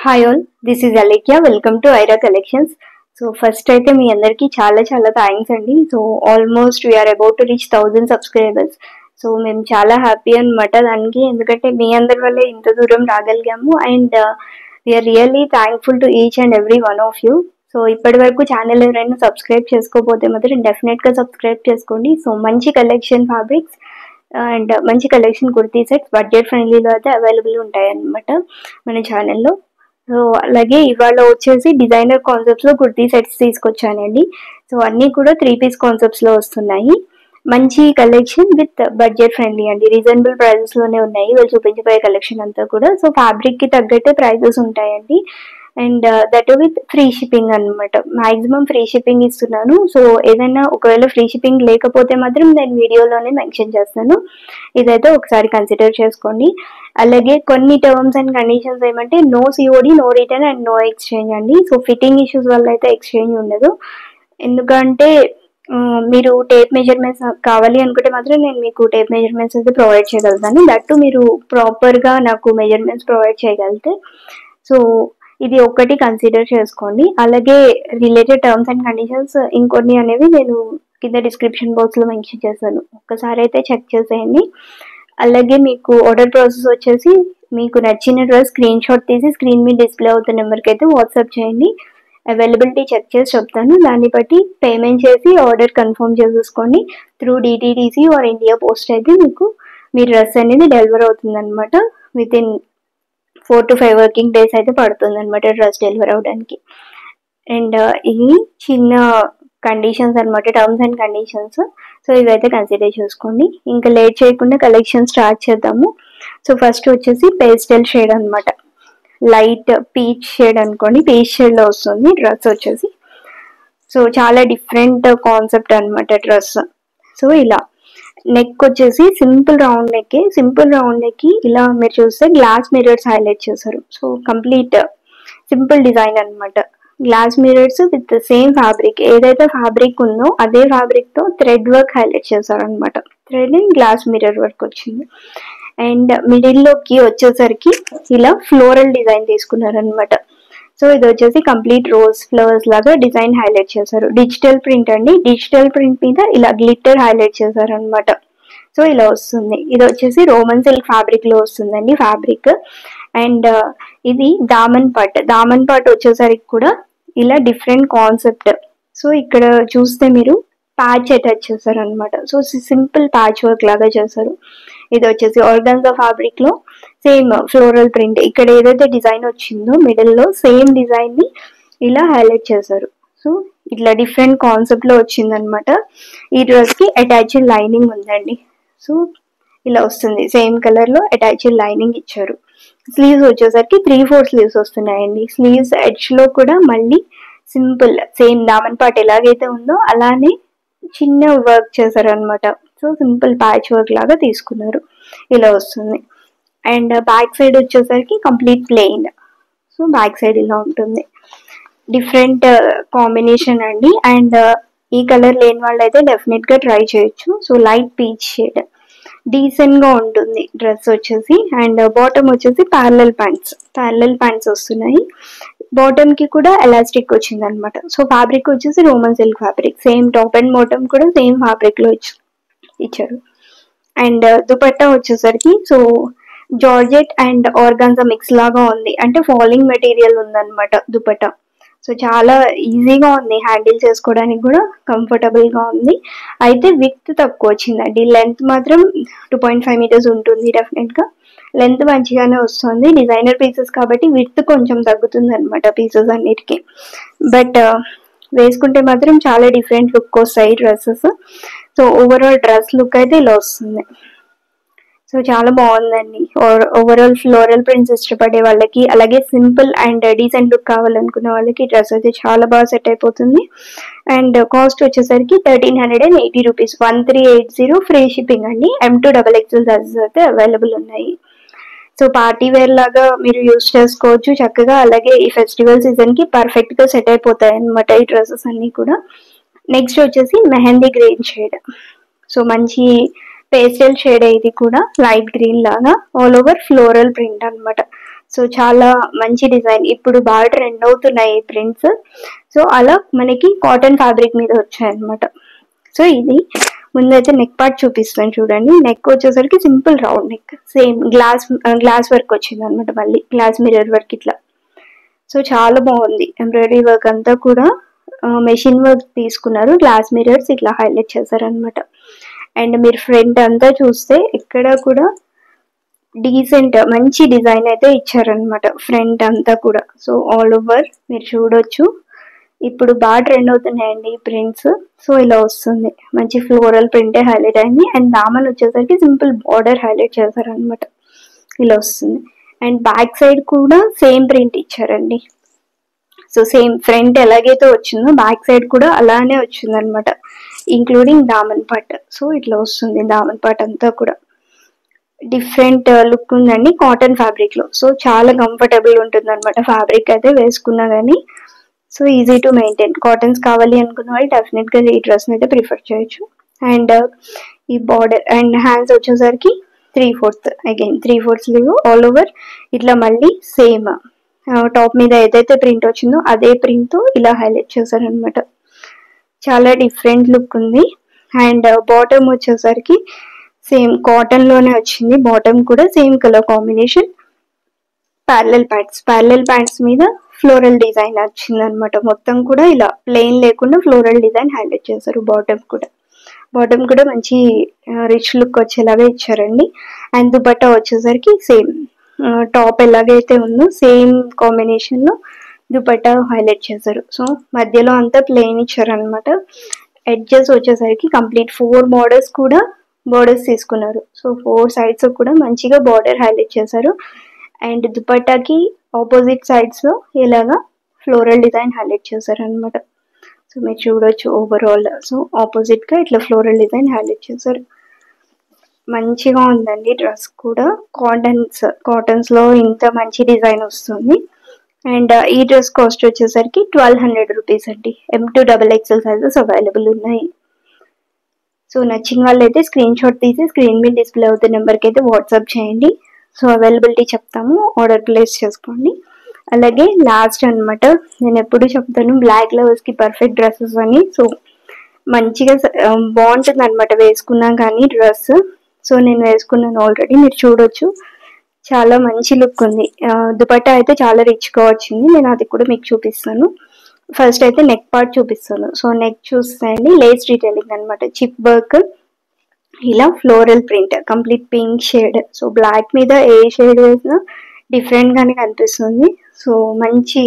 Hi all, this is Alekhya. Welcome to Aira collections. So first అయితే మీ అందరికీ చాలా చాలా థ్యాంక్స్ అండి. So almost we're about to reach 1000 subscribers. So మేము చాలా హ్యాపీ అనమాట దానికి, ఎందుకంటే మీ అందరి వల్లే ఇంత దూరం రాగలిగాము. And we're really thankful to each and every one of you. So ఇప్పటి వరకు ఛానల్ ఎవరైనా సబ్స్క్రైబ్ చేసుకోకపోతే మాత్రం డెఫినెట్గా సబ్స్క్రైబ్ చేసుకోండి. సో మంచి కలెక్షన్ ఫ్యాబ్రిక్స్ అండ్ మంచి కలెక్షన్ కుర్తీ సెట్స్ బడ్జెట్ ఫ్రెండ్లీలో అయితే అవైలబుల్ ఉంటాయి అన్నమాట మన ఛానల్లో. సో అలాగే ఇవాళ వచ్చేసి డిజైనర్ కాన్సెప్ట్స్ లో కుర్తీ సెట్స్ తీసుకొచ్చానండి. సో అన్ని కూడా 3 పీస్ కాన్సెప్ట్స్ లో వస్తున్నాయి. మంచి కలెక్షన్ విత్ బడ్జెట్ ఫ్రెండ్లీ అండి, రీజనబుల్ ప్రైజెస్ లోనే ఉన్నాయి వీళ్ళు చూపించబోయే కలెక్షన్ అంతా కూడా. సో ఫ్యాబ్రిక్ కి తగ్గట్టే ప్రైజెస్ ఉంటాయండి. And that with free shipping అనమాట. మాక్సిమం ఫ్రీ షిప్పింగ్ ఇస్తున్నాను. సో ఏదైనా ఒకవేళ ఫ్రీ షిప్పింగ్ లేకపోతే మాత్రం నేను వీడియోలోనే మెన్షన్ చేస్తాను, ఇదైతే ఒకసారి కన్సిడర్ చేసుకోండి. అలాగే కొన్ని టర్మ్స్ అండ్ కండిషన్స్ ఏమంటే no COD, no return and no exchange అండి. సో ఫిట్టింగ్ ఇష్యూస్ వల్ల అయితే ఎక్స్చేంజ్ ఉండదు. ఎందుకంటే మీరు టేప్ మెజర్మెంట్స్ కావాలి అనుకుంటే మాత్రం నేను మీకు టేప్ మెజర్మెంట్స్ అయితే ప్రొవైడ్ చేయగలుగుతాను. దట్టు మీరు ప్రాపర్గా నాకు మెజర్మెంట్స్ ప్రొవైడ్ చేయగలిగితే. సో ఇది ఒకటి కన్సిడర్ చేసుకోండి. అలాగే రిలేటెడ్ టర్మ్స్ అండ్ కండిషన్స్ ఇంకొన్ని అనేవి నేను కింద డిస్క్రిప్షన్ బాక్స్లో మెన్షన్ చేస్తాను, ఒక్కసారి అయితే చెక్ చేసేయండి. అలాగే మీకు ఆర్డర్ ప్రాసెస్ వచ్చేసి మీకు నచ్చిన డ్రెస్ స్క్రీన్ షాట్ తీసి స్క్రీన్ మీద డిస్ప్లే అవుతున్న నెంబర్కి అయితే వాట్సాప్ చేయండి. అవైలబిలిటీ చెక్ చేసి చెప్తాను, దాన్ని బట్టి పేమెంట్ చేసి ఆర్డర్ కన్ఫర్మ్ చేసేసుకోండి. Through DTDC or India post అయితే మీకు మీ డ్రెస్ అనేది డెలివర్ అవుతుంది అనమాట. With in 4 to 5 working days అయితే పడుతుంది అనమాట డ్రెస్ డెలివర్ అవడానికి. అండ్ ఇది చిన్న కండిషన్స్ అనమాట, టర్మ్స్ అండ్ కండిషన్స్. సో ఇవైతే కన్సిడర్ చేసుకోండి. ఇంకా లేట్ చేయకుండా కలెక్షన్ స్టార్ట్ చేద్దాము. సో ఫస్ట్ వచ్చేసి పేస్టల్ షేడ్ అనమాట, లైట్ పీచ్ షేడ్ అనుకోండి, పీచ్ షేడ్లో వస్తుంది డ్రెస్ వచ్చేసి. సో చాలా డిఫరెంట్ కాన్సెప్ట్ అనమాట డ్రెస్. సో ఇలా నెక్ వచ్చేసి simple round neck, simple round neck ఇలా మీరు చూస్తే గ్లాస్ మిరర్స్ హైలైట్ చేశారు. సో కంప్లీట్ సింపుల్ డిజైన్ అనమాట. Glass mirrors with same fabric, ఏదైతే ఫ్యాబ్రిక్ ఉందో అదే ఫ్యాబ్రిక్ తో థ్రెడ్ వర్క్ హైలైట్ చేశారు అనమాట. Thread and glass mirror work వచ్చింది. అండ్ మిడిల్ లోకి వచ్చేసరికి ఇలా ఫ్లోరల్ డిజైన్ తీసుకున్నారు అనమాట. సో ఇది వచ్చేసి కంప్లీట్ రోజ్ ఫ్లవర్స్ లాగా డిజైన్ హైలైట్ చేశారు. డిజిటల్ ప్రింట్ అండి, డిజిటల్ ప్రింట్ మీద ఇలా గ్లిట్టర్ హైలైట్ చేశారు అనమాట. సో ఇలా వస్తుంది. ఇది వచ్చేసి రోమన్ సిల్క్ ఫ్యాబ్రిక్ లో వస్తుందండి ఫ్యాబ్రిక్. అండ్ ఇది దామన్ పాట్ వచ్చేసరికి కూడా ఇలా డిఫరెంట్ కాన్సెప్ట్. సో ఇక్కడ చూస్తే మీరు ప్యాచ్ అటాచ్ చేశారు అనమాట. సో సింపుల్ ప్యాచ్ వర్క్ లాగా చేశారు. ఇది వచ్చేసి ఆర్గాన్జా ఫ్యాబ్రిక్ లో సేమ్ ఫ్లోరల్ ప్రింట్, ఇక్కడ ఏదైతే డిజైన్ వచ్చిందో మిడిల్ లో సేమ్ డిజైన్ ని ఇలా హైలైట్ చేశారు. సో ఇట్లా డిఫరెంట్ కాన్సెప్ట్ లో వచ్చింది అనమాట. ఈ డ్రెస్ కి అటాచ్డ్ లైనింగ్ ఉందండి. సో ఇలా వస్తుంది, సేమ్ కలర్ లో అటాచ్డ్ లైనింగ్ ఇచ్చారు. స్లీవ్స్ వచ్చేసరికి 3/4 స్లీవ్స్ వస్తున్నాయండి. స్లీవ్స్ ఎడ్జ్ లో కూడా మళ్ళీ సింపుల్ సేమ్ దామన్ పాట్ ఎలాగైతే ఉందో అలానే చిన్న వర్క్ చేశారు అనమాట. సో సింపుల్ ప్యాచ్ వర్క్ లాగా తీసుకున్నారు, ఇలా వస్తుంది. అండ్ బ్యాక్ సైడ్ వచ్చేసరికి complete plain. So back side ఇలా ఉంటుంది. డిఫరెంట్ కాంబినేషన్ అండి. అండ్ ఈ కలర్ లేని వాళ్ళు అయితే డెఫినెట్ గా ట్రై చేయొచ్చు. So light peach shade, decent గా ఉంటుంది డ్రెస్ వచ్చేసి. అండ్ బాటమ్ వచ్చేసి ప్యారలల్ ప్యాంట్స్ వస్తున్నాయి. బాటమ్ కి కూడా ఎలాస్టిక్ వచ్చింది అనమాట. సో ఫ్యాబ్రిక్ వచ్చేసి Roman silk fabric, same top and bottom కూడా సేమ్ ఫ్యాబ్రిక్ లో ఇచ్చారు. అండ్ దుపట్టా వచ్చేసరికి so georgette and organza mix లాగా ఉంది, అంటే ఫాలింగ్ మెటీరియల్ ఉందన్నమాట దుపట్టా. సో చాలా ఈజీగా ఉంది, హ్యాండిల్ చేసుకోవడానికి కూడా కంఫర్టబుల్ గా ఉంది. అయితే విడ్త్ తక్కువ వచ్చిందండి, లెంత్ మాత్రం 2.5 మీటర్స్ ఉంటుంది. డెఫినెట్ గా లెంత్ మంచిగానే వస్తుంది. డిజైనర్ పీసెస్ కాబట్టి విడ్త్ కొంచెం తగ్గుతుంది అనమాట పీసెస్ అన్నిటికీ. బట్ వేసుకుంటే మాత్రం చాలా డిఫరెంట్ లుక్ వస్తాయి dresses. So overall dress look అయితే ఇలా వస్తుంది. సో చాలా బాగుందండి. ఓవరాల్ ఫ్లోరల్ ప్రింట్స్ ఇష్టపడే వాళ్ళకి, అలాగే సింపుల్ అండ్ డీసెంట్ లుక్ కావాలనుకునే వాళ్ళకి డ్రెస్ అయితే చాలా బాగా సెట్ అయిపోతుంది. అండ్ కాస్ట్ వచ్చేసరికి 1380 రూపీస్, 1380 ఫ్రీ షిప్పింగ్ అండి. M2XXL సైజెస్ అయితే అవైలబుల్ ఉన్నాయి. సో పార్టీ వేర్ లాగా మీరు యూజ్ చేసుకోవచ్చు చక్కగా. అలాగే ఈ ఫెస్టివల్ సీజన్ కి పర్ఫెక్ట్ గా సెట్ అయిపోతాయి అనమాట ఈ డ్రెస్సెస్ అన్ని కూడా. నెక్స్ట్ వచ్చేసి మెహందీ గ్రీన్ షేడ్. సో మంచి పేస్టల్ షేడ్, ఇది కూడా లైట్ గ్రీన్ లాగా ఆల్ ఓవర్ ఫ్లోరల్ ప్రింట్ అనమాట. సో చాలా మంచి డిజైన్, ఇప్పుడు బాగా ట్రెండ్ అవుతున్నాయి ఈ ప్రింట్స్. సో అలా మనకి కాటన్ ఫ్యాబ్రిక్ మీద వచ్చాయన్నమాట. సో ఇది ముందైతే నెక్ పార్ట్ చూపిస్తాను చూడండి. నెక్ వచ్చేసరికి simple round neck, same glass work వచ్చింది అనమాట, మళ్ళీ గ్లాస్ మిర్రర్ వర్క్ ఇట్లా. సో చాలా బాగుంది. ఎంబ్రాయిడరీ వర్క్ అంతా కూడా మెషిన్ వర్క్ తీసుకున్నారు, గ్లాస్ మిర్రర్స్ ఇట్లా హైలైట్ చేశారనమాట. అండ్ మీరు ఫ్రంట్ అంతా చూస్తే ఇక్కడ కూడా డీసెంట్ మంచి డిజైన్ అయితే ఇచ్చారనమాట ఫ్రంట్ అంతా కూడా. సో ఆల్ ఓవర్ మీరు చూడొచ్చు, ఇప్పుడు బాగా ట్రెండ్ అవుతున్నాయండి ఈ ప్రింట్స్. సో ఇలా వస్తుంది, మంచి ఫ్లోరల్ ప్రింటే హైలైట్ అయింది. అండ్ దామన్ వచ్చేసరికి సింపుల్ బార్డర్ హైలైట్ చేశారనమాట, ఇలా వస్తుంది. అండ్ బ్యాక్ సైడ్ కూడా సేమ్ ప్రింట్ ఇచ్చారండి. సో సేమ్ ఫ్రంట్ ఎలాగైతే వచ్చిందో బ్యాక్ సైడ్ కూడా అలానే వచ్చింది అనమాట, ఇంక్లూడింగ్ దామన్ పార్ట్. సో ఇట్లా వస్తుంది దామన్ పార్ట్ అంతా కూడా. డిఫరెంట్ లుక్ ఉందండి కాటన్ ఫ్యాబ్రిక్ లో. సో చాలా కంఫర్టబుల్ ఉంటుంది అనమాట ఫ్యాబ్రిక్ అయితే వేసుకున్నా కానీ. So easy to maintain. Cottons కావాలి అనుకున్న వాళ్ళు డెఫినెట్ గా ఈ డ్రెస్ అయితే ప్రిఫర్ చేయొచ్చు. అండ్ ఈ బార్డర్ అండ్ హ్యాండ్స్ వచ్చేసరికి 3/4 అగైన్ 3/4 స్లీవ్ ఆల్ ఓవర్ ఇట్లా మళ్ళీ సేమ్ టాప్ మీద ఏదైతే ప్రింట్ వచ్చిందో అదే ప్రింట్ తో ఇలా హైలైట్ చేశారనమాట. చాలా డిఫరెంట్ లుక్ ఉంది. అండ్ బాటమ్ వచ్చేసరికి సేమ్ కాటన్ లోనే వచ్చింది, బాటమ్ కూడా same colour combination. Parallel pants మీద ఫ్లోరల్ డిజైన్ వచ్చింది అనమాట. మొత్తం కూడా ఇలా ప్లెయిన్ లేకుండా ఫ్లోరల్ డిజైన్ హైలైట్ చేశారు. బాటమ్ కూడా మంచి రిచ్ లుక్ వచ్చేలాగా ఇచ్చారండి. అండ్ దుపట్టా వచ్చేసరికి సేమ్ టాప్ ఎలాగైతే ఉందో సేమ్ కాంబినేషన్ లో దుపట్టా హైలైట్ చేశారు. సో మధ్యలో అంతా ప్లెయిన్ ఇచ్చారు అనమాట. ఎడ్జెస్ వచ్చేసరికి కంప్లీట్ 4 బోర్డర్స్ తీసుకున్నారు. సో 4 సైడ్స్ కూడా మంచిగా బార్డర్ హైలైట్ చేశారు. అండ్ దుపట్టాకి ఆపోజిట్ సైడ్స్ లో ఇలాగా ఫ్లోరల్ డిజైన్ హైలైట్ చేశారు అనమాట. సో మీరు చూడొచ్చు ఓవరాల్. సో ఆపోజిట్ గా ఇట్లా ఫ్లోరల్ డిజైన్ హైలైట్ చేశారు. మంచిగా ఉందండి డ్రెస్ కూడా. కాటన్స్ లో ఇంత మంచి డిజైన్ వస్తుంది. అండ్ ఈ డ్రెస్ కాస్ట్ వచ్చేసరికి 1200 రూపీస్ అండి. M2XXL సైజెస్ అవైలబుల్ ఉన్నాయి. సో నచ్చిన వాళ్ళు అయితే స్క్రీన్ షాట్ తీసి స్క్రీన్ మీద డిస్ప్లే అవుతున్న నెంబర్కి అయితే వాట్సాప్ చేయండి. సో అవైలబిలిటీ చెప్తాము, ఆర్డర్ ప్లేస్ చేసుకోండి. అలాగే లాస్ట్ అనమాట, నేను ఎప్పుడు చెప్తాను బ్లాక్ లవర్స్ కి పర్ఫెక్ట్ డ్రెస్సెస్ అని. సో మంచిగా బాగుంటుంది అనమాట వేసుకున్నా కానీ డ్రెస్. సో నేను వేసుకున్నాను ఆల్రెడీ, మీరు చూడొచ్చు. చాలా మంచి లుక్ ఉంది. దుపట్టా అయితే చాలా రిచ్ గా వచ్చింది, నేను అది కూడా మీకు చూపిస్తాను. ఫస్ట్ అయితే నెక్ పార్ట్ చూపిస్తాను. సో నెక్ చూస్తాయండి, లేస్ డీటెయిలింగ్ అనమాట, చిప్ వర్క్, ఇలా floral print, complete pink shade. So black మీద ఏ షేడ్ వేసినా డిఫరెంట్ గానే కనిపిస్తుంది. సో మంచి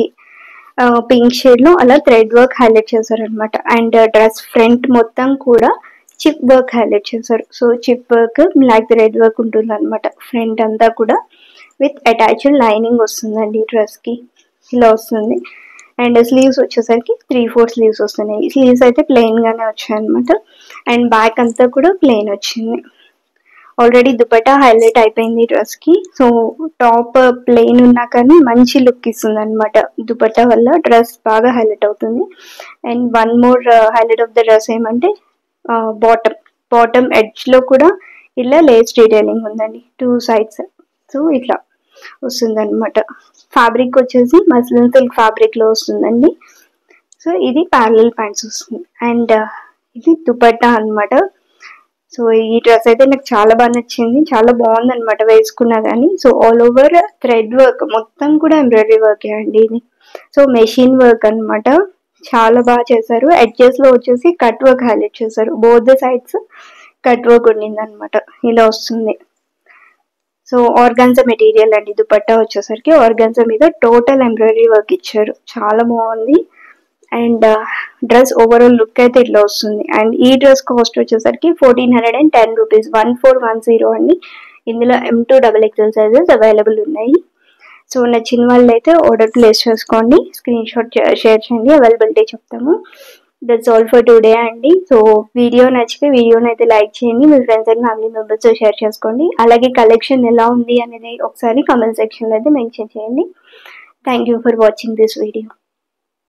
పింక్ షేడ్ లో అలా థ్రెడ్ వర్క్ హైలైట్ చేశారు అనమాట. అండ్ డ్రెస్ ఫ్రంట్ మొత్తం కూడా చిప్ వర్క్ హైలైట్ చేశారు. So chip work black thread work ఉంటుంది అనమాట ఫ్రంట్ అంతా కూడా. విత్ అటాచ్డ్ లైనింగ్ వస్తుందండి డ్రెస్ కి, ఇలా వస్తుంది. అండ్ స్లీవ్స్ వచ్చేసరికి 3/4 స్లీవ్స్ వస్తున్నాయి. స్లీవ్స్ అయితే ప్లెయిన్ గానే వచ్చాయి అనమాట. అండ్ బ్యాక్ అంతా కూడా ప్లెయిన్ వచ్చింది. ఆల్రెడీ దుపట్టా హైలైట్ అయిపోయింది డ్రెస్ కి. సో టాప్ ప్లెయిన్ ఉన్నా కానీ మంచి లుక్ ఇస్తుంది అనమాట. దుపట్టా వల్ల డ్రెస్ బాగా హైలైట్ అవుతుంది. And one more highlight of the dress ఏమంటే బాటమ్ ఎడ్జ్ లో కూడా ఇలా లేస్ డీటెయిలింగ్ ఉందండి 2 సైడ్స్. సో ఇట్లా వస్తుంది అనమాట. ఫ్యాబ్రిక్ వచ్చేసి మస్లిన్ సిల్క్ ఫ్యాబ్రిక్ లో వస్తుందండి. సో ఇది ప్యారలల్ ప్యాంట్స్ వస్తుంది. అండ్ ఇది దుపట్టా అనమాట. సో ఈ డ్రెస్ అయితే నాకు చాలా బాగా నచ్చింది, చాలా బాగుంది అనమాట వేసుకున్నా కానీ. So all over thread work, మొత్తం కూడా ఎంబ్రాయిడరీ వర్క్ అండి ఇది. సో మెషిన్ వర్క్ అనమాట, చాలా బాగా చేశారు. ఎడ్జెస్ లో వచ్చేసి కట్ వర్క్ హైలైట్ చేశారు, both the sides cut work ఉండింది అనమాట, ఇలా వస్తుంది. సో ఆర్గాన్జా మెటీరియల్ అండి దుపట్టా వచ్చేసరికి. ఆర్గాన్జా మీద టోటల్ ఎంబ్రాయిడరీ వర్క్ ఇచ్చారు, చాలా బాగుంది. అండ్ డ్రెస్ ఓవరాల్ లుక్ అయితే ఇట్లా వస్తుంది. అండ్ ఈ డ్రెస్ కాస్ట్ వచ్చేసరికి 1410 రూపీస్, 1410 అండి. ఇందులో M2XXL సైజెస్ అవైలబుల్ ఉన్నాయి. సో నచ్చిన వాళ్ళు అయితే ఆర్డర్ ప్లేస్ చేసుకోండి, స్క్రీన్ షాట్ షేర్ చేయండి, అవైలబిలిటీ చెప్తాము. దట్స్ ఆల్ ఫర్ టుడే అండి. సో వీడియో నచ్చితే వీడియోని అయితే లైక్ చేయండి, మీ friends and family members share చేసుకోండి. అలాగే కలెక్షన్ ఎలా ఉంది అనేది ఒకసారి కామెంట్ సెక్షన్లో అయితే మెన్షన్ చేయండి. Thank you for watching this video.